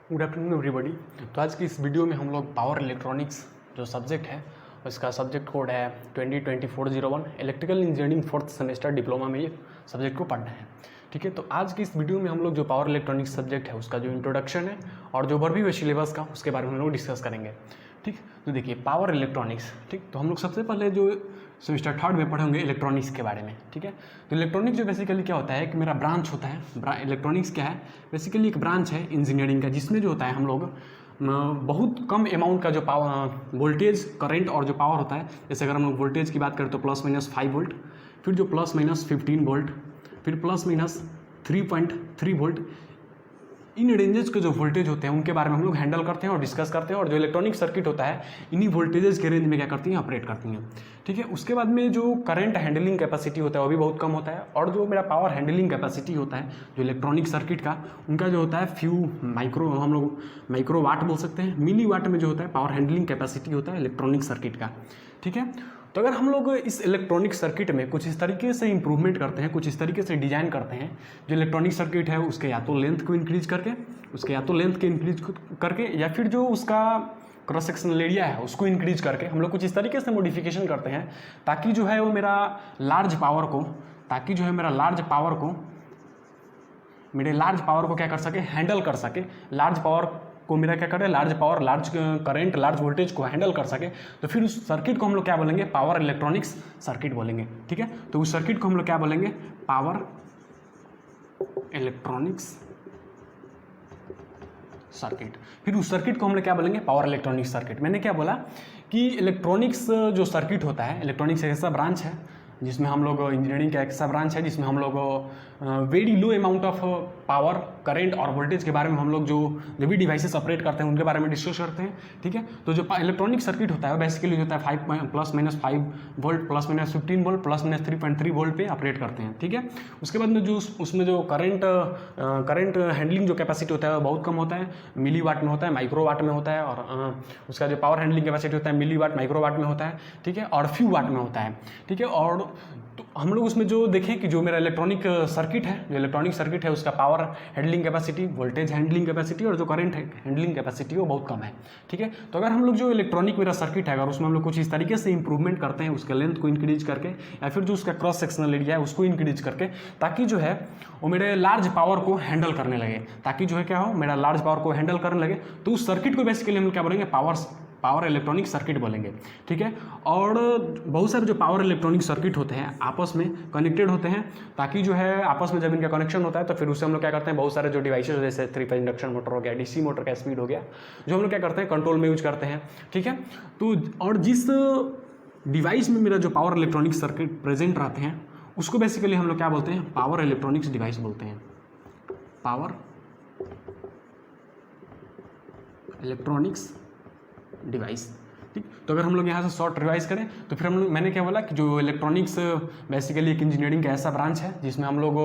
Good afternoon everybody. तो आज की इस वीडियो में हम लोग पावर इलेक्ट्रॉनिक्स जो सब्जेक्ट है उसका सब्जेक्ट कोड है 202401 electrical engineering fourth semester diploma में ये सब्जेक्ट को पढ़ना है। ठीक है, तो आज की इस वीडियो में हम लोग जो पावर इलेक्ट्रॉनिक्स सब्जेक्ट है उसका जो इंट्रोडक्शन है और जो ओवरव्यू है सिलेबस का उसके बारे में हम लोग डिस्कस करेंगे। ठीक, तो देखिए पावर इलेक्ट्रॉनिक्स। ठीक, तो हम लोग सबसे पहले जो सेमेस्टर थर्ड में पढ़ेंगे इलेक्ट्रॉनिक्स के बारे में। ठीक है, तो इलेक्ट्रॉनिक्स जो बेसिकली क्या होता है कि मेरा ब्रांच होता है। इलेक्ट्रॉनिक्स क्या है, बेसिकली एक ब्रांच है इंजीनियरिंग का, जिसमें जो होता है हम लोग बहुत कम अमाउंट का जो पावर वोल्टेज करंट और जो पावर होता है, जैसे अगर हम लोग वोल्टेज की बात करें तो ±5 वोल्ट, फिर जो ±15 वोल्ट, फिर ±3.3 वोल्ट, इन रेंजेस के जो वोल्टेज होते हैं उनके बारे में हम लोग हैंडल करते हैं और डिस्कस करते हैं। और जो इलेक्ट्रॉनिक सर्किट होता है इन्हीं वोल्टेजेस के रेंज में क्या करती हैं, ऑपरेट करती हैं। ठीक है, उसके बाद में जो करंट हैंडलिंग कैपेसिटी होता है वो भी बहुत कम होता है, और जो मेरा पावर हैंडलिंग कैपेसिटी होता है जो इलेक्ट्रॉनिक सर्किट का, उनका जो होता है फ्यू माइक्रो, हम लोग माइक्रो वाट बोल सकते हैं, मिली वाट में जो होता है पावर हैंडलिंग कैपेसिटी होता है इलेक्ट्रॉनिक सर्किट का। ठीक है, तो अगर हम लोग इस इलेक्ट्रॉनिक सर्किट में कुछ इस तरीके से इंप्रूवमेंट करते हैं, कुछ इस तरीके से डिजाइन करते हैं, जो इलेक्ट्रॉनिक सर्किट है उसके या तो लेंथ को इंक्रीज करके या फिर जो उसका क्रॉस सेक्शनल एरिया है उसको इंक्रीज करके हम लोग कुछ इस तरीके से मॉडिफिकेशन करते हैं ताकि जो है वो मेरा लार्ज पावर को क्या कर सके, हैंडल कर सके। लार्ज पावर को मेरा क्या करे, large power, large current, large voltage को हैंडल कर सके। तो फिर उस सर्किट को हम लोग क्या बोलेंगे, पावर इलेक्ट्रॉनिक्स सर्किट बोलेंगे। ठीक है, तो उस सर्किट को हम लोग क्या बोलेंगे, पावर इलेक्ट्रॉनिक्स सर्किट। फिर उस सर्किट को हम लोग क्या बोलेंगे, पावर इलेक्ट्रॉनिक्स सर्किट। मैंने क्या बोला कि इलेक्ट्रॉनिक्स जो सर्किट होता है, इलेक्ट्रॉनिक्स एक ऐसा ब्रांच है जिसमें हम लोग, इंजीनियरिंग का एक ऐसा ब्रांच है जिसमें हम लोग very low amount of power, current और वोल्टेज के बारे में हम लोग जो भी डिवाइसेस ऑपरेट करते हैं उनके बारे में डिस्कस करते हैं। ठीक है, तो जो इलेक्ट्रॉनिक सर्किट होता है वो बेसिकली होता है 5 ±5 वोल्ट, ±15 वोल्ट, ±3.3 वोल्ट पे ऑपरेट करते हैं। ठीक है, उसके बाद में जो उसमें जो करंट हैंडलिंग जो कैपेसिटी होता है वो बहुत कम होता है, मिली वाट में होता है, माइक्रो वाट में होता है, और उसका जो पावर हैंडलिंग कैपेसिटी होता है मिली वाट, माइक्रो वाट में होता है। ठीक है, और फ्यू वाट में होता है। ठीक है, और तो हम लोग उसमें जो देखें कि जो मेरा इलेक्ट्रॉनिक सर्किट है उसका power handling capacity, voltage handling capacity और जो करंट हैंडलिंग कैपेसिटी वो बहुत कम है। ठीक है, तो अगर हम लोग जो इलेक्ट्रॉनिक मेरा सर्किट है अगर उसमें हम लोग कुछ इस तरीके से इंप्रूवमेंट करते हैं, उसके लेंथ को इंक्रीज करके या फिर जो उसका क्रॉस सेक्शनल एरिया है उसको इंक्रीज करके, ताकि जो है वो मेरे लार्ज पावर को हैंडल करने लगे, ताकि जो है क्या हो, मेरा लार्ज पावर को हैंडल करने लगे, तो उस सर्किट को बेसिकली हम क्या बोलेंगे, पावर इलेक्ट्रॉनिक सर्किट बोलेंगे। ठीक है, और बहुत सारे जो पावर इलेक्ट्रॉनिक सर्किट होते हैं आपस में कनेक्टेड होते हैं, ताकि जो है आपस में जब इनका कनेक्शन होता है तो फिर उससे हम लोग क्या करते हैं, बहुत सारे जो डिवाइसेस जैसे 3 फेज इंडक्शन मोटर हो गया, डीसी मोटर का स्पीड हो गया, जो हम लोग क्या करते हैं कंट्रोल में यूज करते हैं। ठीक है, तो और जिस डिवाइस में मेरा जो पावर इलेक्ट्रॉनिक सर्किट प्रेजेंट रहते हैं उसको बेसिकली हम लोग क्या बोलते हैं, पावर इलेक्ट्रॉनिक्स डिवाइस बोलते हैं, पावर इलेक्ट्रॉनिक्स डिवाइस। ठीक, तो अगर हम लोग यहाँ से शॉर्ट रिवाइज करें तो फिर हम लोग, मैंने क्या बोला कि जो इलेक्ट्रॉनिक्स बेसिकली एक इंजीनियरिंग का ऐसा ब्रांच है जिसमें हम लोग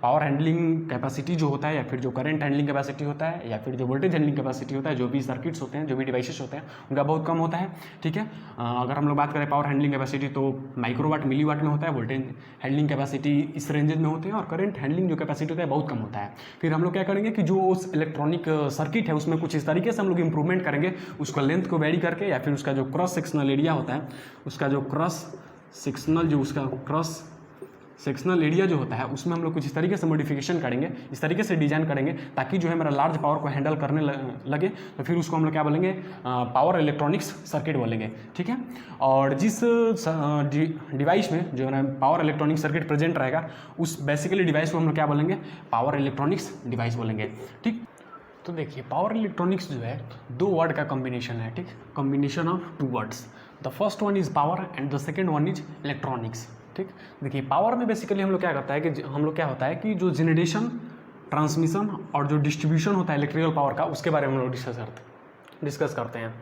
पावर हैंडलिंग कैपेसिटी जो होता है या फिर जो करंट हैंडलिंग कैपेसिटी होता है या फिर जो वोल्टेज हैंडलिंग कैपेसिटी होता है, जो भी सर्किट्स होते हैं, जो भी डिवाइसेस होते हैं उनका बहुत कम होता है। ठीक है, अगर हम लोग बात करें पावर हैंडलिंग कैपेसिटी तो माइक्रोवाट, मिलीवाट में होता है, वोल्टेज हैंडलिंग कैपेसिटी इस रेंजेज में होते हैं, और करंट हैंडलिंग जो कैपेसिटी होता है बहुत कम होता है। फिर हम लोग क्या करेंगे कि जो उस इलेक्ट्रॉनिक सर्किट है उसमें कुछ इस तरीके से हम लोग इंप्रूवमेंट करेंगे, उसको लेंथ को वेरी करके या फिर उसका जो क्रॉस सेक्शनल एरिया होता है, उसका जो क्रॉस सेक्शनल एरिया जो होता है उसमें हम लोग कुछ इस तरीके से मॉडिफिकेशन करेंगे, इस तरीके से डिजाइन करेंगे ताकि जो है मेरा लार्ज पावर को हैंडल करने लगे, तो फिर उसको हम लोग क्या बोलेंगे, पावर इलेक्ट्रॉनिक्स सर्किट बोलेंगे। ठीक है, और जिस डिवाइस में जो है पावर इलेक्ट्रॉनिक सर्किट प्रेजेंट रहेगा उस बेसिकली डिवाइस को हम लोग क्या बोलेंगे, पावर इलेक्ट्रॉनिक्स डिवाइस बोलेंगे। ठीक, तो देखिए पावर इलेक्ट्रॉनिक्स जो है 2 वर्ड का कॉम्बिनेशन है। ठीक, combination of 2 words, the first one is power and the second one is electronics. ठीक, देखिए पावर में बेसिकली हम लोग क्या करता है कि हम लोग क्या होता है कि जो जनरेशन, ट्रांसमिशन और जो डिस्ट्रीब्यूशन होता है इलेक्ट्रिकल पावर का, उसके बारे में हम लोग डिस्कस करते हैं।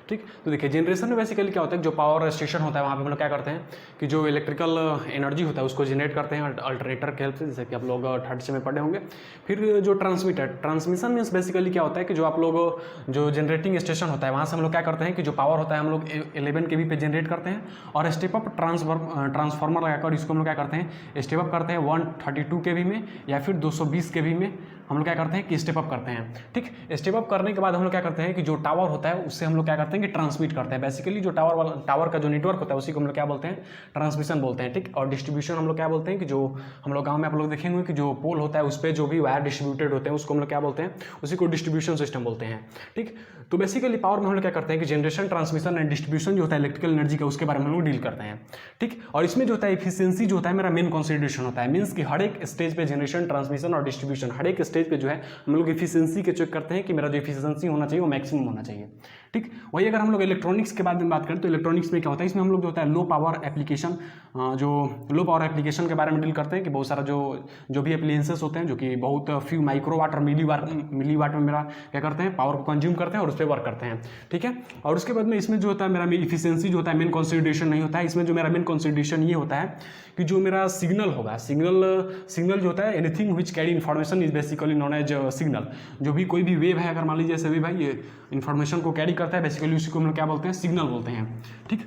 ठीक, तो देखिए जनरेशन में बेसिकली क्या होता है, जो पावर स्टेशन होता है वहाँ पे हम लोग क्या करते हैं कि जो इलेक्ट्रिकल एनर्जी होता है उसको जनरेट करते हैं अल्टरनेटर के हेल्प से, जैसे कि आप लोग थर्ड से में पढ़े होंगे। फिर जो ट्रांसमिशन मीन्स बेसिकली क्या होता है कि जो आप लोग जो जनरेटिंग स्टेशन होता है वहाँ से हम लोग क्या करते हैं कि जो पावर होता है हम लोग 11 kV पे जनरेट करते हैं, और स्टेप अप ट्रांसफार्मर लगाकर इसको हम लोग क्या करते हैं, स्टेप अप करते हैं 132 kV में या फिर 220 kV में हम लोग क्या करते हैं कि स्टेप अप करते हैं। ठीक, स्टेप अप करने के बाद हम लोग क्या करते हैं कि जो टावर होता है उससे हम लोग क्या करते हैं कि ट्रांसमिट करते हैं। बेसिकली जो टावर का जो नेटवर्क होता है उसी को हम लोग क्या बोलते हैं, ट्रांसमिशन बोलते हैं। ठीक, और डिस्ट्रीब्यूशन हम लोग क्या बोलते हैं कि जो हम लोग गाँव में आप लोग देखेंगे कि जो पोल होता है उस पर जो भी वायर डिस्ट्रीब्यूटेड होते हैं उसको हम लोग क्या बोलते हैं, उसी को डिस्ट्रीब्यूशन सिस्टम बोलते हैं। ठीक, तो बेसिकली पावर में हम लोग क्या करते हैं कि जनरेशन, ट्रांसमिशन एंड डिस्ट्रीब्यूशन जो होता है इलेक्ट्रिकल एनर्जी का, उसके बारे में हम लोग डील करते हैं। ठीक, और इसमें जो होता है एफिशिएंसी जो होता है मेरा मेन कंसिडरेशन होता है। मींस कि हर एक स्टेज पे जनरेशन, ट्रांसमिशन और डिस्ट्रीब्यूशन, हर एक स्टेज पे जो है हम लोग एफिशिएंसी के चेक करते हैं कि मेरा जो एफिशिएंसी होना चाहिए वो मैक्सिमम होना चाहिए। ठीक, वही अगर हम लोग इलेक्ट्रॉनिक्स के बारे में बात करें तो इलेक्ट्रॉनिक्स में क्या होता है, इसमें हम लोग जो होता है लो पावर एप्लीकेशन, जो लो पावर एप्लीकेशन के बारे में डील करते हैं कि बहुत सारा जो भी एप्लायंसेस होते हैं जो कि बहुत फ्यू माइक्रोवाट और मिलीवाट में मेरा क्या करते हैं, पावर को कंज्यूम करते हैं और उस पर वर्क करते हैं। ठीक है, और उसके बाद में इसमें जो होता है मेरा इफिशियंसी जो होता है मेन कंसिडरेशन नहीं होता है। इसमें जो मेरा मेन कंसिडरेशन ये होता है कि जो मेरा सिग्नल होगा, सिग्नल जो होता है anything which carry information is basically known as signal. जो भी कोई भी वेव है, अगर मान लीजिए ऐसे वेव है, ये इन्फॉर्मेशन को कैरी करता है, बेसिकली उसी को हम लोग क्या बोलते हैं, सिग्नल बोलते हैं। ठीक,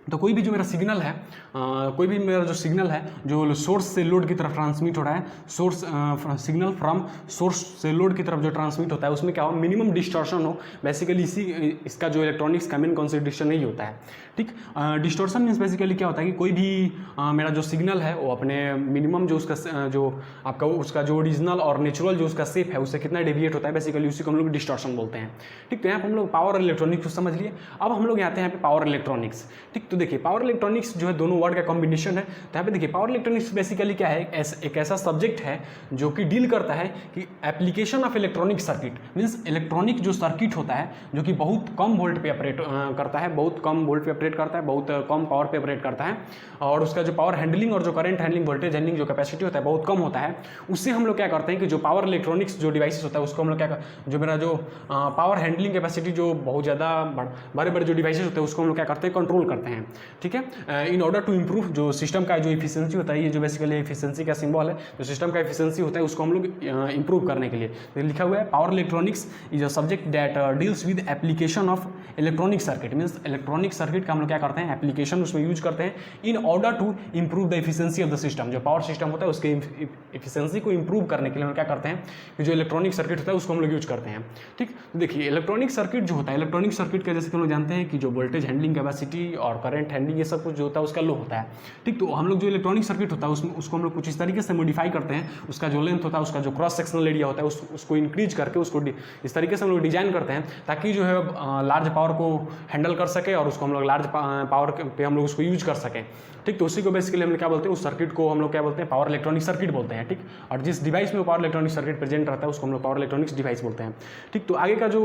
तो कोई भी जो मेरा सिग्नल है, कोई भी मेरा जो सिग्नल है जो सोर्स से लोड की तरफ ट्रांसमिट हो रहा है, सिग्नल फ्रॉम सोर्स से लोड की तरफ जो ट्रांसमिट होता है उसमें क्या हो, मिनिमम डिस्टॉर्शन हो। बेसिकली इसका जो इलेक्ट्रॉनिक्स का मेन कंसिडरेशन यही होता है। ठीक, डिस्टॉर्शन मीन्स बेसिकली क्या होता है कि कोई भी मेरा जो सिग्नल है वो अपने मिनिमम जो उसका जो ओरिजिनल और नेचुरल जो उसका शेप है उससे कितना डेविएट होता है, बेसिकली उसी को हम लोग डिस्टॉर्शन बोलते हैं। ठीक, तो यहाँ पर हम लोग पावर इलेक्ट्रॉनिक्स को समझ लिए। अब हम लोग आते हैं यहाँ पे पावर इलेक्ट्रॉनिक्स। ठीक, तो देखिए पावर इलेक्ट्रॉनिक्स जो है दोनों वर्ड का कॉम्बिनेशन है। तो यहाँ पे देखिए पावर इलेक्ट्रॉनिक्स बेसिकली क्या है, एक ऐसा सब्जेक्ट है जो कि डील करता है कि application of electronic circuit, means electronic जो सर्किट होता है जो कि बहुत कम वोल्ट पे ऑपरेट करता है, बहुत कम वोल्ट पे ऑपरेट करता है, बहुत कम पावर पे ऑपरेट करता है, और उसका जो पावर हैंडलिंग और जो करंट हैंडलिंग, वोल्टेज हैंडलिंग जो कैपेसिटी होता है बहुत कम होता है। उससे हम लोग क्या करते हैं कि जो पावर इलेक्ट्रॉनिक्स जो डिवाइसेस होता है उसको हम लोग क्या, जो मेरा जो पावर हैंडलिंग कैपेसिटी जो बहुत ज़्यादा बड़े बड़े जो डिवाइसेस होते हैं उसको हम लोग क्या करते हैं, कंट्रोल करते हैं। ठीक है, इन ऑर्डर टू इंप्रूव जो सिस्टम का जो एफिशिएंसी होता है, ये जो बेसिकली एफिशिएंसी का सिंबल है, जो सिस्टम का एफिशिएंसी होता है उसको हम लोग इंप्रूव करने के लिए लिखा हुआ है power electronics is a subject that deals with application of electronic circuit. Means electronic circuit का हम लोग क्या करते हैं, एप्लीकेशन उसमें यूज करते हैं in order to improve the efficiency of the system. जो पावर सिस्टम होता है उसके एफिशिएंसी को इंप्रूव करने के लिए हम क्या करते हैं कि जो इलेक्ट्रॉनिक सर्किट होता है उसको हम लोग यूज करते हैं। ठीक, तो देखिए इलेक्ट्रॉनिक सर्किट जो होता है, इलेक्ट्रॉनिक सर्किट का जैसे कि हम लोग जानते हैं कि जो वोल्टेज हैंडलिंग कैपेसिटी और करंट हैंडलिंग ये सब कुछ जो होता है उसका लो होता है। ठीक, तो हम लोग जो इलेक्ट्रॉनिक सर्किट होता है उसको हम लोग कुछ इस तरीके से मॉडिफाई करते हैं, उसका जो लेंथ होता है, उसका जो क्रॉस सेक्शनल एरिया होता है उसको इंक्रीज करके उसको इस तरीके से हम लोग डिजाइन करते हैं ताकि जो है लार्ज पावर को हैंडल कर सके और उसको हम लोग लार्ज पावर पे हम लोग उसको यूज कर सकें। ठीक, तो उसी को बेसिकली हम लोग क्या बोलते हैं, उस सर्किट को हम लोग क्या बोलते हैं, पावर इलेक्ट्रॉनिक सर्किट बोलते हैं। ठीक, और जिस डिवाइस में वो पावर इलेक्ट्रॉनिक सर्किट प्रेजेंट रहता है उसको हम लोग पावर इलेक्ट्रॉनिक्स डिवाइस बोलते हैं। ठीक, तो आगे का जो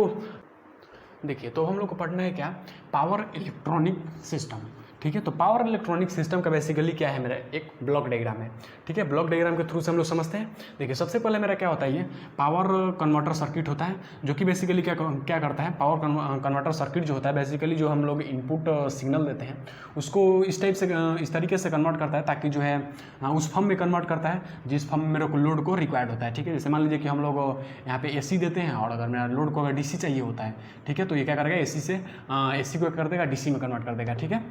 देखिए, तो हम लोग को पढ़ना है क्या, पावर इलेक्ट्रॉनिक सिस्टम। ठीक है, तो पावर इलेक्ट्रॉनिक सिस्टम का बेसिकली क्या है, मेरा एक ब्लॉक डायग्राम है। ठीक है, ब्लॉक डायग्राम के थ्रू से हम लोग समझते हैं। देखिए सबसे पहले मेरा क्या होता है, ये पावर कन्वर्टर सर्किट होता है जो कि बेसिकली क्या करता है, पावर कन्वर्टर सर्किट जो होता है बेसिकली जो हम लोग इनपुट सिग्नल देते हैं उसको इस तरीके से कन्वर्ट करता है ताकि जो है उस फॉर्म में कन्वर्ट करता है जिस फॉर्म में मेरे को लोड को रिक्वायर्ड होता है। ठीक है, जैसे मान लीजिए कि हम लोग यहाँ पे AC देते हैं और अगर मेरा लोड को अगर DC चाहिए होता है, ठीक है, तो ये क्या करेगा, AC को कर देगा, DC में कन्वर्ट कर देगा। ठीक है,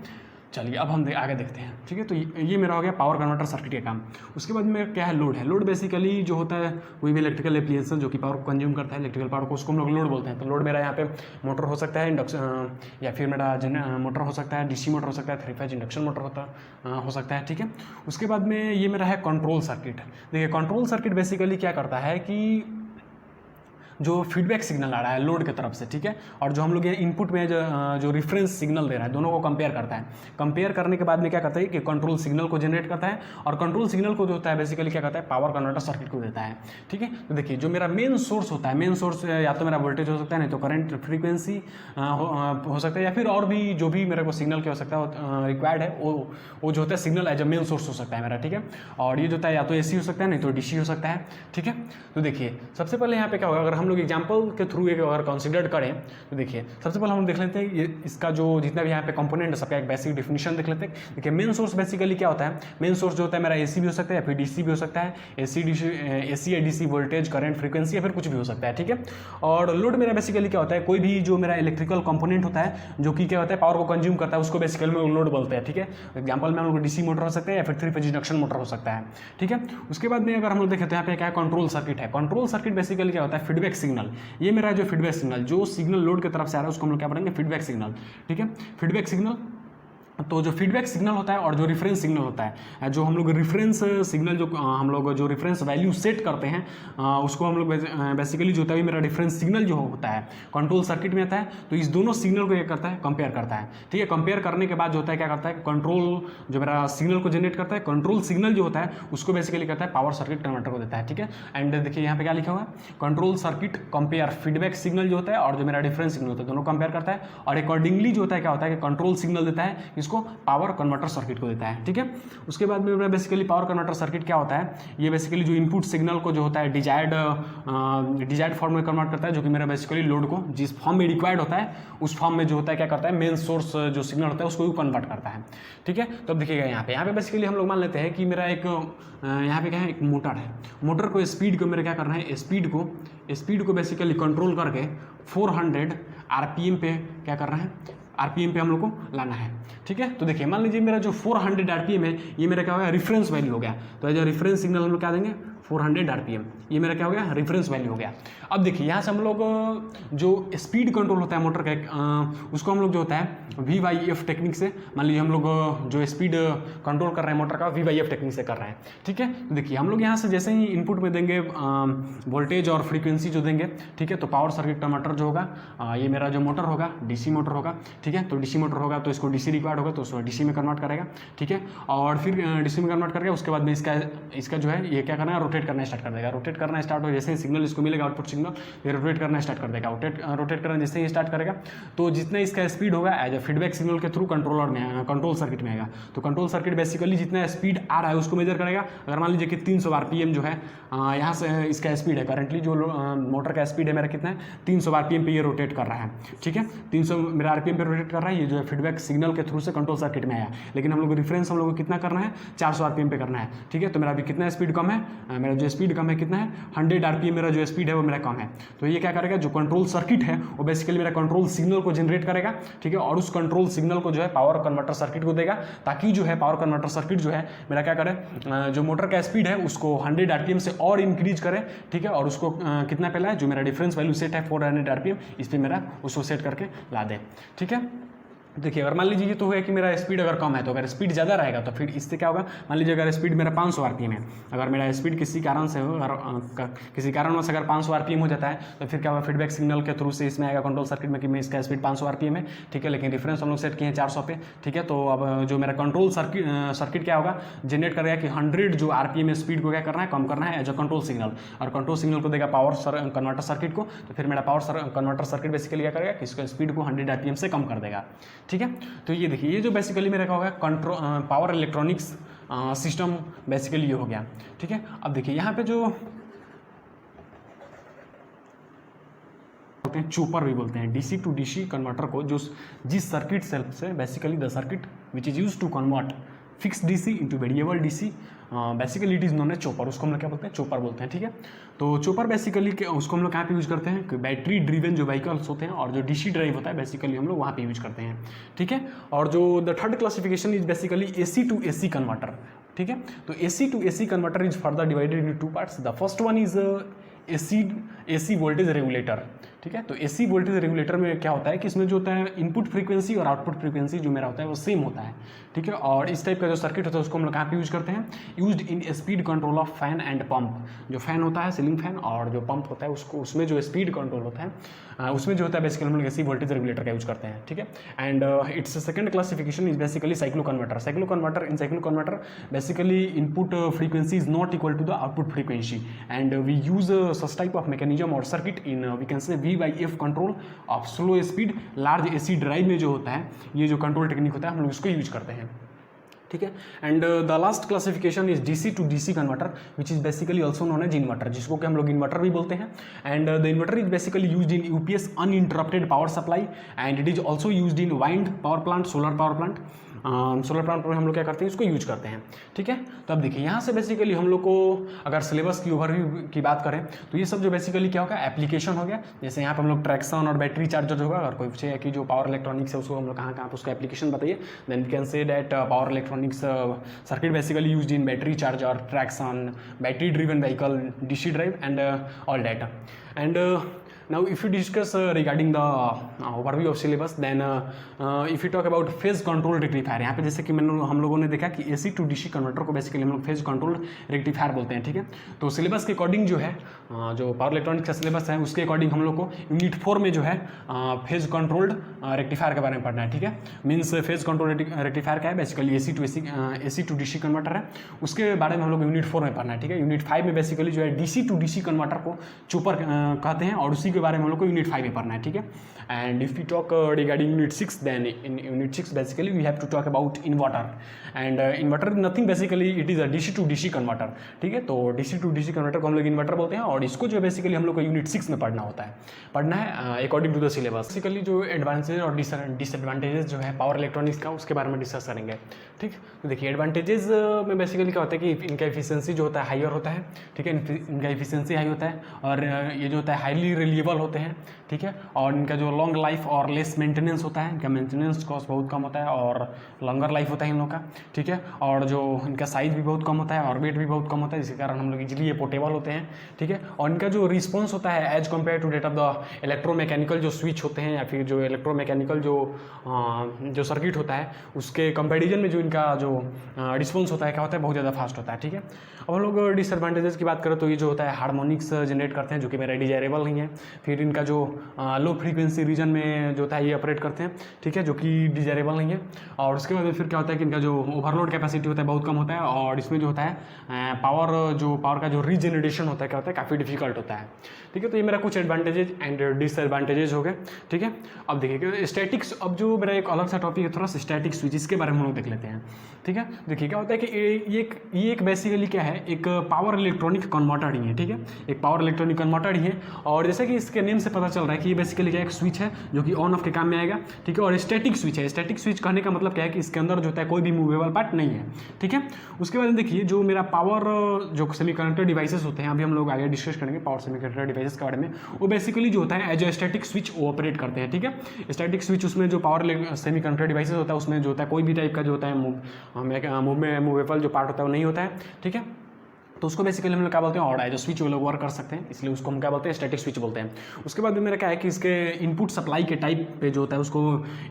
चलिए अब हम आगे देखते हैं। ठीक है, तो ये मेरा हो गया पावर कन्वर्टर सर्किट का काम। उसके बाद में क्या है, लोड है। लोड बेसिकली जो होता है कोई भी इलेक्ट्रिकल एप्लीकेशन जो कि पावर को कंज्यूम करता है, इलेक्ट्रिकल पावर को, उसको हम लोग लोड बोलते हैं। तो लोड मेरा यहाँ पे मोटर हो सकता है, इंडक्शन, या फिर मेरा मोटर हो सकता है, DC मोटर हो सकता है, 3 फेज इंडक्शन मोटर हो सकता है। ठीक है, उसके बाद में ये मेरा है कंट्रोल सर्किट। देखिए कंट्रोल सर्किट बेसिकली क्या करता है कि जो फीडबैक सिग्नल आ रहा है लोड की तरफ से, ठीक है, और जो हम लोग ये इनपुट में जो रेफरेंस सिग्नल दे रहा है, दोनों को कंपेयर करता है। कंपेयर करने के बाद में क्या करता है कि कंट्रोल सिग्नल को जनरेट करता है और कंट्रोल सिग्नल को जो होता है बेसिकली क्या करता है, पावर कन्वर्टर सर्किट को देता है। ठीक है, तो देखिए जो मेरा मेन सोर्स होता है, मेन सोर्स या तो मेरा वोल्टेज हो सकता है, नहीं तो करंट फ्रीक्वेंसी हो सकता है, या फिर और भी जो भी मेरे को सिग्नल की हो सकता है रिक्वायर्ड है वो जो होता है signal as a main source हो सकता है मेरा। ठीक है, और ये जो होता है या तो AC हो सकता है, नहीं तो DC हो सकता है। ठीक है, तो देखिए सबसे पहले यहाँ पे क्या होगा, अगर हम हम लोग एग्जाम्पल के थ्रू एक अगर कंसिडर करें तो देखिए सबसे पहले हम देख लेते हैं ये इसका जो जितना भी यहाँ पे कंपोनेंट है सबका एक बेसिक डिफिनेशन देख लेते हैं। देखिए मेन सोर्स बेसिकली क्या होता है, मेन सोर्स जो होता है मेरा एसी भी हो सकता है या फिर डीसी भी हो सकता है, एसी या डीसी वोल्टेज करंट फ्रीक्वेंसी या फिर कुछ भी हो सकता है, ठीक है। और लोड मेरा बेसिकली क्या होता है, कोई भी जो मेरा इलेक्ट्रिकल कंपोनेंट होता है जो कि क्या होता है पावर को कंज्यूम करता है उसको बेसिकली में लोड बोलते हैं, ठीक है। एग्जाम्पल में हम लोग डीसी मोटर हो सकते हैं या फिर 3 फेज इंडक्शन मोटर हो सकता है, ठीक है। उसके बाद में अगर हम लोग देखें तो यहाँ पे क्या कंट्रोल सर्किट है। कंट्रोल सर्किट बेसिकली क्या होता है, फीडबैक सिग्नल। ये मेरा जो फीडबैक सिग्नल जो सिग्नल लोड की तरफ से आ रहा है उसको हम लोग क्या बोलेंगे, फीडबैक सिग्नल, ठीक है। फीडबैक सिग्नल तो जो फीडबैक सिग्नल होता है और जो रेफरेंस सिग्नल होता है, जो हम लोग रेफरेंस सिग्नल जो हम लोग जो रेफरेंस वैल्यू सेट करते हैं उसको हम लोग बेसिकली जो होता है मेरा रेफरेंस सिग्नल जो होता है कंट्रोल सर्किट में आता है। तो इस दोनों सिग्नल को क्या करता है, कंपेयर करता है, ठीक है। कंपेयर करने के बाद जो होता है क्या करता है, कंट्रोल जो मेरा सिग्नल को जनरेट करता है, कंट्रोल सिग्नल जो होता है उसको बेसिकली करता है पावर सर्किट कन्वर्टर को देता है, ठीक है। एंड देखिए यहाँ पे क्या लिखा हुआ है, control circuit compare feedback signal जो होता है और जो मेरा डिफरेंस सिग्नल होता है दोनों कंपेयर करता है और अकॉर्डिंगली जो होता है क्या होता है कि कंट्रोल सिग्नल देता है इसको पावर कन्वर्टर सर्किट को देता है, ठीक है। उसके बाद में बेसिकली पावर कन्वर्टर सर्किट क्या होता है, ये बेसिकली जो इनपुट सिग्नल को जो होता है डिजायर्ड फॉर्म में कन्वर्ट करता है, जो कि मेरा बेसिकली लोड को जिस फॉर्म में रिक्वायर्ड होता है उस फॉर्म में जो होता है क्या करता है, मेन सोर्स जो सिग्नल होता है उसको कन्वर्ट करता है, ठीक है। तो अब देखिएगा यहाँ पे बेसिकली हम लोग मान लेते हैं कि मेरा एक यहाँ पे क्या है, एक मोटर है। मोटर को स्पीड को मेरे क्या करना है, स्पीड को बेसिकली कंट्रोल करके 400 आरपीएम पे क्या करना है, आरपीएम पे हम लोग को लाना है, ठीक है। तो देखिए मान लीजिए मेरा जो 400 आरपीएम है ये मेरा क्या हो गया, रेफरेंस वैल्यू हो गया। तो एज रेफरेंस सिग्नल हम लोग क्या देंगे, 400 आरपीएम, ये मेरा क्या हो गया, रेफरेंस वैल्यू हो गया। अब देखिए यहाँ से हम लोग जो स्पीड कंट्रोल होता है मोटर का उसको हम लोग जो होता है VYF टेक्निक से, मान लीजिए हम लोग जो स्पीड कंट्रोल कर रहे हैं मोटर का VYF टेक्निक से कर रहे हैं, ठीक है। तो देखिए हम लोग यहाँ से जैसे ही इनपुट में देंगे वोल्टेज और फ्रीक्वेंसी जो देंगे, ठीक है, तो पावर सर्किट कन्वर्टर जो होगा ये मेरा जो मोटर होगा डीसी मोटर होगा, ठीक है। तो डीसी मोटर होगा तो इसको डीसी रिक्वायर्ड होगा तो उसको डीसी में कन्वर्ट करेगा, ठीक है। और फिर डीसी में कन्वर्ट करेगा उसके बाद में इसका जो है ये क्या करना है, रोटेट करना स्टार्ट कर देगा। रोटेट करना स्टार्ट हो जैसे ही सिग्नल इसको मिलेगा आउटपुट सिग्नल, ये रोटेट करना स्टार्ट कर देगा। रोटेट करना जैसे ही स्टार्ट करेगा तो जितना इसका स्पीड होगा एज ए फीडबैक सिग्नल के थ्रू कंट्रोलर में कंट्रोल सर्किट में आएगा। तो कंट्रोल सर्किट बेसिकली जितना स्पीड आ रहा है उसको मेजर करेगा। अगर मान लीजिए कि 300 आरपीएम जो है यहाँ से इसका स्पीड है, करंटली जो मोटर का स्पीड है मेरा कितना है, 300 आरपीएम पे ये रोटेट कर रहा है, ठीक है। 300 मेरा आरपीएम पे रोटेट कर रहा है, ये जो है फीडबैक सिग्नल के थ्रू से कंट्रोल सर्किट में आया। लेकिन हम लोग रेफरेंस हम लोग को कितना करना है, 400 आरपीएम पे करना है, ठीक है। तो मेरा अभी कितना स्पीड कम है, मेरा जो स्पीड कम है कितना है, 100 आरपीएम मेरा जो स्पीड है वो मेरा कम है। तो ये क्या करेगा, जो कंट्रोल सर्किट है वो बेसिकली मेरा कंट्रोल सिग्नल को जनरेट करेगा, ठीक है। और उस कंट्रोल सिग्नल को जो है पावर कन्वर्टर सर्किट को देगा, ताकि जो है पावर कन्वर्टर सर्किट जो है मेरा क्या करे, जो मोटर का स्पीड है उसको 100 आरपीएम से और इंक्रीज करे, ठीक है। और उसको कितना पे लाए, जो मेरा डिफरेंस वैल्यू सेट है 400 आरपीएम, इस पर मेरा उसको सेट करके ला दे, ठीक है। देखिए अगर मान लीजिए ये तो है कि मेरा स्पीड अगर कम है, तो अगर स्पीड ज़्यादा रहेगा तो फिर इससे क्या होगा, मान लीजिए अगर स्पीड मेरा 500 आरपीएम है, अगर मेरा स्पीड किसी कारण से किसी कारणवश अगर 500 आरपीएम हो जाता है तो फिर क्या होगा, फीडबैक सिग्नल के थ्रू से इसमें आएगा कंट्रोल सर्किट में कि मैं इसका स्पीड 500 आरपीएम है, ठीक है। लेकिन रेफरेंस हम लोग सेट किए हैं 400 पे, ठीक है। तो अब जो मेरा कंट्रोल सर्किट क्या होगा, जनरेट करेगा कि 100 जो आरपीएम स्पीड को क्या करना है, कम करना है एज अ कंट्रोल सिग्नल, और कंट्रोल सिग्नल को देगा पावर कन्वर्टर सर्किट को। तो फिर मेरा पावर कन्वर्टर सर्किट बेसिकली क्या करेगा कि इसका स्पीड को 100 आरपीएम से कम कर देगा, ठीक है। तो ये देखिए ये जो बेसिकली मेरा क्या होगा, control power electronics system basically ये हो गया, ठीक है। अब देखिए यहाँ पे जो बोलते हैं चोपर भी बोलते हैं, डीसी टू डीसी कन्वर्टर को जो जिस सर्किट सेल्फ से basically the circuit which is use to convert fix DC into variable DC, basically it is known as chopper, उसको हम लोग क्या बोलते हैं, चोपर बोलते हैं, ठीक है। तो चोपर बेसिकली उसको हम लोग कहाँ पे यूज़ करते हैं, कि बैटरी ड्रिवन जो व्हीकल्स होते हैं और जो डीसी ड्राइव होता है बेसिकली हम लोग वहाँ पे यूज करते हैं, ठीक है। और जो the third classification is basically AC to AC converter, ठीक है। तो AC to AC converter is further divided in 2 parts. The first one is AC voltage regulator, ठीक है। तो एसी वोल्टेज रेगुलेटर में क्या होता है कि इसमें जो होता है इनपुट फ्रीक्वेंसी और आउटपुट फ्रीक्वेंसी जो मेरा होता है वो सेम होता है, ठीक है। और इस टाइप का जो सर्किट होता है उसको हम लोग कहाँ पे यूज करते हैं, used in speed control of fan and pump. जो फैन होता है सीलिंग फैन और जो पंप होता है उसको उसमें जो स्पीड कंट्रोल होता है उसमें जो होता है बेसिकली हम लोग एसी वोल्टेज रेगुलेटर का यूज करते हैं, ठीक है। And its second classification is basically cycloconverter. Cycloconverter basically input frequency is not equal to the output frequency and we use such type of mechanism और circuit in we can say VYF control of slow speed large AC drive में जो होता है ये जो control technique होता है हम लोग इसको यूज करते हैं, ठीक है। And the last classification is DC to DC converter which is basically also known as inverter, जिसको कि हम लोग इन्वर्टर भी बोलते हैं। And the inverter is basically used in UPS uninterrupted power supply and it is also used in wind power plant, solar power plant. Solar plant पर हम लोग क्या करते हैं, इसको यूज करते हैं। ठीक है, तो अब देखिए यहाँ से बेसिकली हम लोग को अगर सिलेबस की ओवरव्यू की बात करें तो ये सब जो बेसिकली क्या होगा, एप्लीकेशन हो गया। जैसे यहाँ पर हम लोग ट्रैक्शन और बैटरी चार्जर होगा, अगर कोई पूछे कि जो पावर इलेक्ट्रॉनिक्स है उसको हम लोग कहाँ कहाँ उसका एप्लीकेशन बताइए, then we can say that power electronics circuit basically used in battery charger, traction, battery driven vehicle, DC drive and all that. And now if you discuss regarding the overview of syllabus, then if you talk about phase control rectifier, यहाँ पे जैसे कि हम लोगों ने देखा कि AC to DC converter को बेसिकली हम लोग फेज कंट्रोल रेक्टिफायर बोलते हैं। ठीक है, तो सिलेबस के अकॉर्डिंग जो है जो पावर इलेक्ट्रॉनिक्स का सिलेबस है उसके अकॉर्डिंग हम लोग को यूनिट 4 में जो है फेज कंट्रोल्ड रेक्टिफायर के बारे में पढ़ना है। ठीक है, मीन्स फेज कंट्रोल रेक्टिफायर क्या है, basically AC to DC converter है, उसके बारे में हम लोग यूनिट 4 में पढ़ना है। ठीक है, यूनिट 5 में बेसिकली जो है DC टू DC कन्वर्टर को चूपर कहते हैं और उसी के बारे में हम लोग को यूनिट 5 में पढ़ना है। ठीक है, and if you talk regarding unit 6, then in unit 6 basically we have to talk about inverter. And inverter nothing basically it is a DC to DC converter. ठीक है, तो DC टू DC कन्वर्टर को हम लोग inverter बोलते हैं और इसको जो बेसिकली हम लोग को यूनिट 6 में पढ़ना है according to the syllabus. Basically जो एडवांटेजेस और डिसएडवांटेजेस जो है पावर इलेक्ट्रॉनिक्स का उसके बारे में डिस्कस करेंगे। ठीक, तो देखिए एडवांटेजेस में बेसिकली क्या होता है कि इनका एफिशिएंसी जो होता है हायर होता है। ठीक है, इनका एफिशिएंसी हाई होता है और ये जो होता है हाईली रिलीएबल होते हैं। ठीक है, और इनका जो लॉन्ग लाइफ और लेस मेंटेनेंस होता है, इनका मेंटेनेंस कॉस्ट बहुत कम होता है और लॉन्गर लाइफ होता है इन लोग का। ठीक है, और जो इनका साइज भी बहुत कम होता है और वेट भी बहुत कम होता है, जिसके कारण हम लोग इजीली ये पोर्टेबल होते हैं। ठीक है, और इनका जो रिस्पॉन्स होता है as compare to that of the electromechanical जो स्विच होते हैं या फिर जो इलेक्ट्रोमैकेनिकल जो सर्किट होता है उसके कंपैरिजन में जो इनका जो रिस्पॉन्स होता है क्या होता है, बहुत ज़्यादा फास्ट होता है। ठीक है, अब हम लोग डिसएडवांटेजेस की बात करें तो ये जो होता है हार्मोनिक्स जनरेट करते हैं जो कि मेरा डिजायरेबल नहीं है। फिर इनका जो लो फ्रीक्वेंसी रीजन में जो होता है ये ऑपरेट करते हैं। ठीक है, जो कि डिजायरेबल नहीं है। और उसके बाद फिर क्या होता है कि इनका जो ओवरलोड कैपेसिटी होता है बहुत कम होता है और इसमें जो होता है पावर का जो रीजनरेशन होता है क्या होता है, काफ़ी डिफिकल्ट होता है। ठीक है, तो ये मेरा कुछ एडवांटेजेज एंड डिसएडवांटेजेज हो गए। ठीक है, अब देखिए स्टैटिक्स, अब जो मेरा एक अलग सा टॉपिक है थोड़ा सा स्टैटिक स्विच, इसके बारे में हम लोग देख लेते हैं। ठीक है, देखिए क्या होता है कि ये एक बेसिकली क्या है, एक पावर इलेक्ट्रॉनिक कन्वर्टर ही है। ठीक है, एक पावर इलेक्ट्रॉनिक कन्वर्टर ही है और जैसे कि इसके नेम से पता चल रहा है कि ये बेसिकली क्या एक स्विच है जो कि ऑन ऑफ के काम में आएगा। ठीक है, और स्टैटिक स्विच है। स्टैटिक स्विच कहने का मतलब क्या है कि इसके अंदर जो होता है कोई भी मूवेबल पार्ट नहीं है। ठीक है, उसके बाद देखिए जो मेरा पावर जो सेमीकंडक्टर डिवाइसेस होते हैं, अभी हम लोग आगे डिस्कस करेंगे पावर सेमीकंडक्टर डिवाइसेस के बारे में, वो बेसिकली जो होता है एज ए स्टैटिक स्विच वो ऑपरेट करते हैं। ठीक है, स्टैटिक स्विच उसमें जो पावर सेमीकंडक्टर डिवाइसेस होता है उसमें जो होता है कोई भी टाइप का जो होता है मूवेबल जो पार्ट होता है वो नहीं होता है। ठीक है, तो उसको बेसिकली हम लोग क्या बोलते हैं, और जो स्विच वो लोग वर्क कर सकते हैं, इसलिए उसको हम क्या बोलते हैं, स्टैटिक स्विच बोलते हैं। उसके बाद में मेरा क्या है कि इसके इनपुट सप्लाई के टाइप पे जो होता है उसको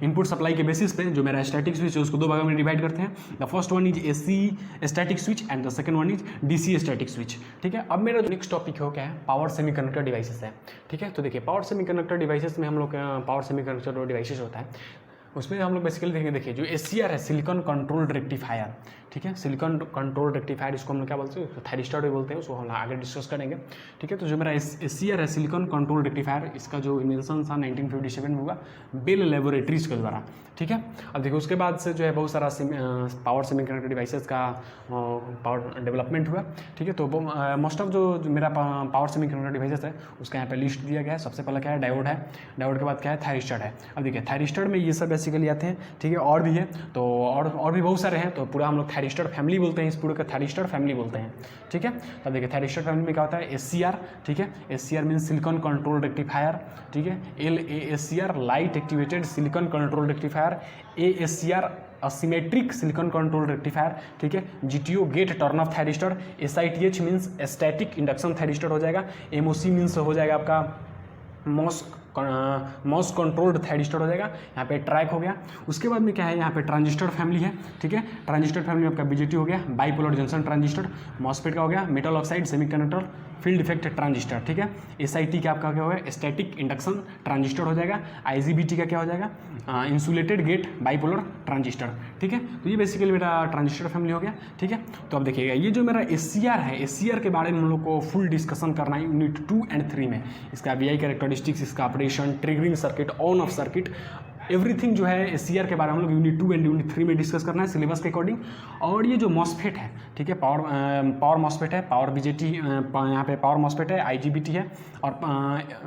इनपुट सप्लाई के बेसिस पे जो मेरा स्टैटिक स्विच है उसको दो भागों में डिवाइड करते हैं। The first one is AC static switch and the second one is DC static switch. ठीक है, अब मेरा जो नेक्स्ट टॉपिक हो क्या है, पावर सेमीकंडक्टर डिवाइसेस है। ठीक है, तो देखिए पावर सेमीकंडक्टर डिवाइसेस में हम लोग पावर सेमीकंडक्टर डिवाइसेस होता है उसमें हम लोग बेसिकली देखेंगे। देखिए जो SCR है, सिलिकॉन कंट्रोल्ड रेक्टिफायर। ठीक है, सिलिकॉन कंट्रोल रेक्टिफायर इसको हम लोग क्या बोलते हैं, थायरिस्टर भी बोलते हैं, उसको हम आगे डिस्कस करेंगे। ठीक है, तो जो मेरा SCR है, सिलिकॉन कंट्रोल रेक्टिफायर, इसका जो इन्वेंशन था 1957 में हुआ बेल लेबोरेटरीज के द्वारा। ठीक है, अब देखिए उसके बाद से जो है बहुत सारा पावर सेमीकंडक्टर डिवाइसेस का पावर डेवलपमेंट हुआ। ठीक है, तो मोस्ट ऑफ जो मेरा पावर सेमीकंडक्टर डिवाइसेस है उसका यहाँ पे लिस्ट दिया गया है। सबसे पहले क्या है, डायोड है, डायोड के बाद क्या है, थायरिस्टर है। अब देखिए थायरिस्टर में ये सब बेसिकली आते हैं। ठीक है, और भी है तो और भी बहुत सारे हैं, तो पूरा हम लोग थायरिस्टर फैमिली बोलते हैं, इस पूरे का थायरिस्टर फैमिली बोलते हैं। ठीक है, तब देखिए थायरिस्टर फैमिली में क्या होता है, SCR। ठीक है, SCR means silicon control rectifier. ठीक है, LASCR light activated silicon control rectifier, ASCR asymmetric silicon control rectifier. ठीक है, GTO gate turn off thyristor, SITH means static induction thyristor हो जाएगा, MOC मीन्स हो जाएगा आपका मॉस कंट्रोल्ड थायरिस्टर हो जाएगा। यहाँ पे ट्रैक हो गया। उसके बाद में क्या है, यहाँ पे ट्रांजिस्टर फैमिली है। ठीक है, ट्रांजिस्टर फैमिली में आपका BJT हो गया, बाइपोलर जंक्शन ट्रांजिस्टर, मॉसफेट का हो गया, metal oxide semiconductor field effect transistor. ठीक है, SIT का आपका क्या होगा, स्टैटिक इंडक्शन ट्रांजिस्टर हो जाएगा। IGBT का क्या हो जाएगा, इंसुलेटेड गेट बाइपोलर ट्रांजिस्टर। ठीक है, तो ये बेसिकली मेरा ट्रांजिस्टर फैमिली हो गया। ठीक है, तो अब देखिएगा ये जो मेरा SCR है, SCR के बारे में हम लोग को फुल डिस्कशन करना है यूनिट 2 एंड 3 में। इसका VI कैरेक्टरिस्टिक्स, इसका operation, triggering circuit, on off circuit, everything जो है एससीआर के बारे में हम लोग यूनिट 2 एंड यूनिट 3 में डिस्कस करना है सिलेबस के अकॉर्डिंग। और ये जो मॉस्फेट है, ठीक है, पावर मॉस्फेट है, पावर बीजेटी, यहाँ पे पावर मॉस्फेट है, आईजीबीटी है और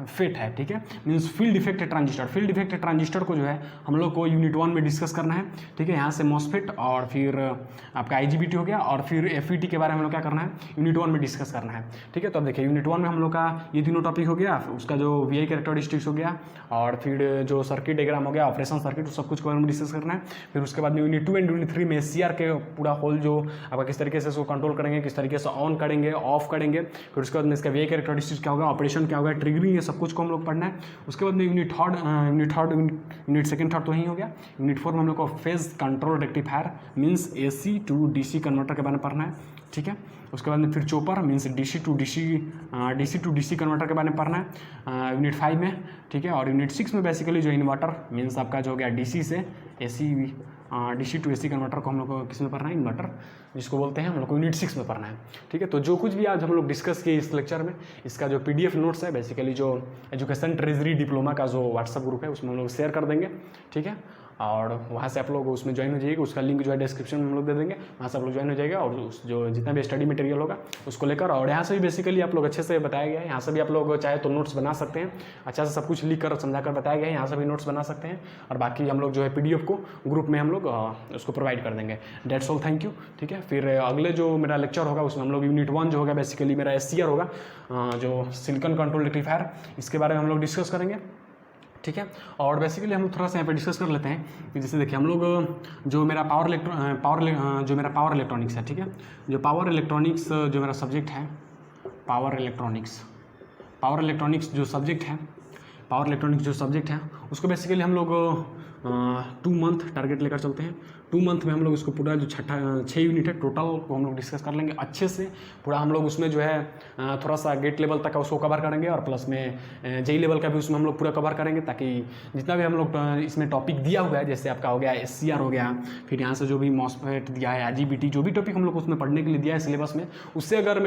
फेट है, ठीक है, means field effect transistor. Field effect transistor को जो है हम लोग को यूनिट 1 में डिस्कस करना है, ठीक है। यहाँ से मॉस्फेट और फिर आपका आईजीबीटी हो गया और फिर एफईटी के बारे में हम लोग क्या करना है, यूनिट 1 में डिस्कस करना है, ठीक है। तो अब देखिए यूनिट 1 में हम लोग का ये तीनों टॉपिक हो गया, उसका जो वीआई कैरेक्टरिस्टिक्स हो गया और फिर जो सर्किट डायग्राम हो गया, ऑपरेशन सर्किट, सब कुछ के बारे में डिस्कस करना है। फिर उसके बाद में यूनिट 2 एंड यूनिट 3 में एससीआर के पूरा होल जो आपका किस तरीके से इसको कंट्रोल करेंगे, किस तरीके से ऑन करेंगे, ऑफ करेंगे, फिर उसके बाद में इसका वीआई कैरेक्टरिस्टिक्स क्या होगा, ऑपरेशन क्या होगा, ट्रिगरिंग, ये सब कुछ को हम लोग पढ़ना है। उसके बाद में यूनिट सेकंड थर्ड तो ही हो गया। यूनिट 4 में हम लोग को phase control rectifier means AC to DC converter के बारे में पढ़ना है, ठीक है। उसके बाद में फिर chopper means DC to DC converter के बारे में पढ़ना है यूनिट 5 में, ठीक है। और यूनिट 6 में बेसिकली जो इन्वर्टर मीन्स आपका जो हो गया डीसी से AC, DC to AC converter को हम लोग को किस में पढ़ना है, इन्वर्टर जिसको बोलते हैं, हम लोग को यूनिट 6 में पढ़ना है, ठीक है। तो जो कुछ भी आज हम लोग डिस्कस किए इस लेक्चर में, इसका जो पीडीएफ नोट्स है बेसिकली जो एजुकेशन ट्रेजरी डिप्लोमा का जो व्हाट्सअप ग्रुप है उसमें हम लोग शेयर कर देंगे, ठीक है। और वहाँ से आप लोग उसमें ज्वाइन हो जाइएगा, उसका लिंक जो है डिस्क्रिप्शन में हम लोग दे देंगे, वहाँ से आप लोग ज्वाइन हो जाएगा और उस जो जितना भी स्टडी मटेरियल होगा उसको लेकर। और यहाँ से भी बेसिकली आप लोग अच्छे से बताया गया है, यहाँ से भी आप लोग चाहे तो नोट्स बना सकते हैं, अच्छा से सब कुछ लिख कर समझा कर बताया गया है, यहाँ से भी नोट्स बना सकते हैं। और बाकी हम लोग जो है पीडीएफ को ग्रुप में हम लोग उसको प्रोवाइड कर देंगे। डेट्स ऑल, थैंक यू, ठीक है। फिर अगले जो मेरा लेक्चर होगा उसमें हम लोग यूनिट 1 जो होगा बेसिकली मेरा एससीआर होगा, जो सिलिकॉन कंट्रोल रेक्टिफायर, इसके बारे में हम लोग डिस्कस करेंगे, ठीक है। और बेसिकली हम लोग थोड़ा सा यहाँ पे डिस्कस कर लेते हैं कि जैसे देखिए हम लोग जो मेरा पावर इलेक्ट्रॉनिक्स है, ठीक है, जो पावर इलेक्ट्रॉनिक्स जो मेरा सब्जेक्ट है, पावर इलेक्ट्रॉनिक्स जो सब्जेक्ट है उसको बेसिकली हम लोग 2 मंथ टारगेट लेकर चलते हैं। 2 मंथ में हम लोग इसको पूरा जो 6 यूनिट है टोटल को हम लोग डिस्कस कर लेंगे अच्छे से। पूरा हम लोग उसमें जो है थोड़ा सा गेट लेवल तक का उसको कवर करेंगे और प्लस में जेई लेवल का भी उसमें हम लोग पूरा कवर करेंगे, ताकि जितना भी हम लोग इसमें टॉपिक दिया हुआ है, जैसे आपका हो गया एससीआर हो गया, फिर यहाँ से जो भी मॉस्फेट दिया है, आईजीबीटी, जो भी टॉपिक हम लोग उसमें पढ़ने के लिए दिया है सिलेबस में, उससे अगर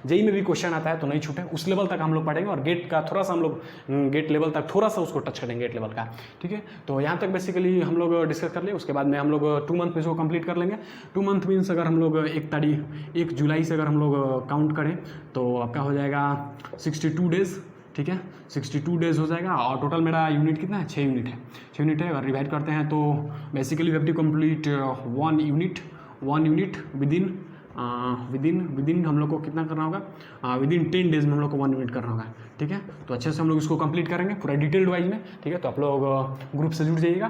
जेई में भी क्वेश्चन आता है तो नहीं छूटे, उस लेवल तक हम लोग पढ़ेंगे। और गेट का थोड़ा सा हम लोग गेट लेवल तक थोड़ा सा उसको टच करेंगे, गेट लेवल का, ठीक है। तो यहाँ तक बेसिकली हम लोग डिस्कस कर लें। उसके बाद में हम लोग 2 मंथ में इसको कंप्लीट कर लेंगे। 2 मंथ मीन्स अगर हम लोग 1 जुलाई से अगर हम लोग काउंट करें तो आपका हो जाएगा 62 डेज, ठीक है, 62 डेज हो जाएगा। और टोटल मेरा यूनिट कितना है, 6 यूनिट है। अगर डिवाइड करते हैं तो basically we have to complete 1 unit within हम लोग को कितना करना होगा, विदिन 10 डेज में हम लोग को 1 यूनिट करना होगा, ठीक है। तो अच्छे से हम लोग इसको कंप्लीट करेंगे पूरा डिटेल्ड वाइज में, ठीक है। तो आप लोग ग्रुप से जुड़ जाइएगा।